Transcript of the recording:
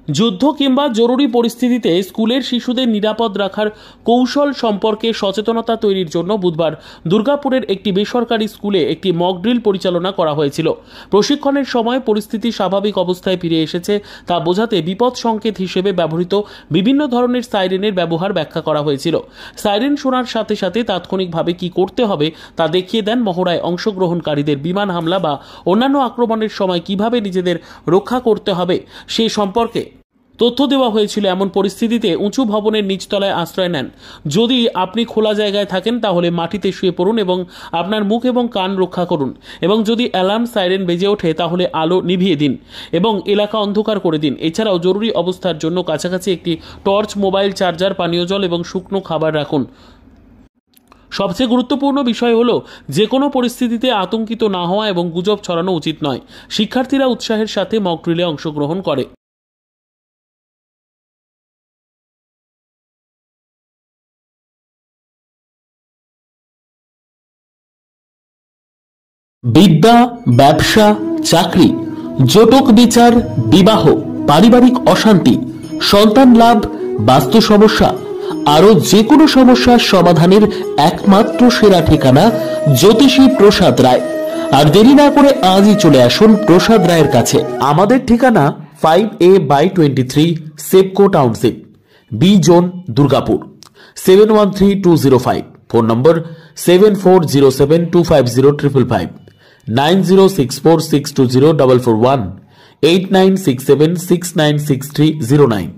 যুদ্ধ কিংবা জরুরি পরিস্থিতিতে স্কুলের শিশুদের নিরাপদ রাখার কৌশল সম্পর্কে সচেতনতা তৈরির জন্য বুধবার দুর্গাপুরের একটি বেসরকারি স্কুলে একটি মক ড্রিল পরিচালনা করা হয়েছিল। প্রশিক্ষণের সময় পরিস্থিতি স্বাভাবিক অবস্থায় ফিরে এসেছে তা বোঝাতে বিপদ সংকেত হিসেবে ব্যবহৃত বিভিন্ন ধরনের সাইরেনের ব্যবহার ব্যাখ্যা করা হয়েছিল। সাইরেন শোনার সাথে সাথে তাৎক্ষণিকভাবে কি করতে হবে তা দেখিয়ে দেন মহড়ায় অংশগ্রহণকারীদের। বিমান হামলা বা অন্যান্য আক্রমণের সময় কিভাবে নিজেদের রক্ষা করতে হবে সে সম্পর্কে তথ্য দেওয়া হয়েছিল। এমন পরিস্থিতিতে উঁচু ভবনের নিচতলায় আশ্রয় নেন। যদি আপনি খোলা জায়গায় থাকেন তাহলে মাটিতে শুয়ে পড়ুন এবং আপনার মুখ এবং কান রক্ষা করুন, এবং যদি অ্যালার্ম সাইরেন বেজে ওঠে তাহলে আলো নিভিয়ে দিন এবং এলাকা অন্ধকার করে দিন। এছাড়াও জরুরি অবস্থার জন্য কাছাকাছি একটি টর্চ, মোবাইল চার্জার, পানীয় জল এবং শুকনো খাবার রাখুন। সবচেয়ে গুরুত্বপূর্ণ বিষয় হলো যে কোনো পরিস্থিতিতে আতঙ্কিত না হওয়া এবং গুজব ছড়ানো উচিত নয়। শিক্ষার্থীরা উৎসাহের সাথে মক ড্রিলে অংশগ্রহণ করে। বিদ্যা, ব্যবসা, চাকরি, জটক বিচার, বিবাহ, পারিবারিক অশান্তি, সন্তান লাভ, বাস্তু সমস্যা, আরো যে কোনো সমস্যার সমাধানের একমাত্র সেরা ঠিকানা জ্যোতিষী প্রসাদ রায়। আর দেরি না করে আজই চলে আসুন প্রসাদ রায়ের কাছে। আমাদের ঠিকানা 5A/23 Sepco township, B zone, Durgapur, 713205। Phone number 7407250555, 9064620441, 8967696309।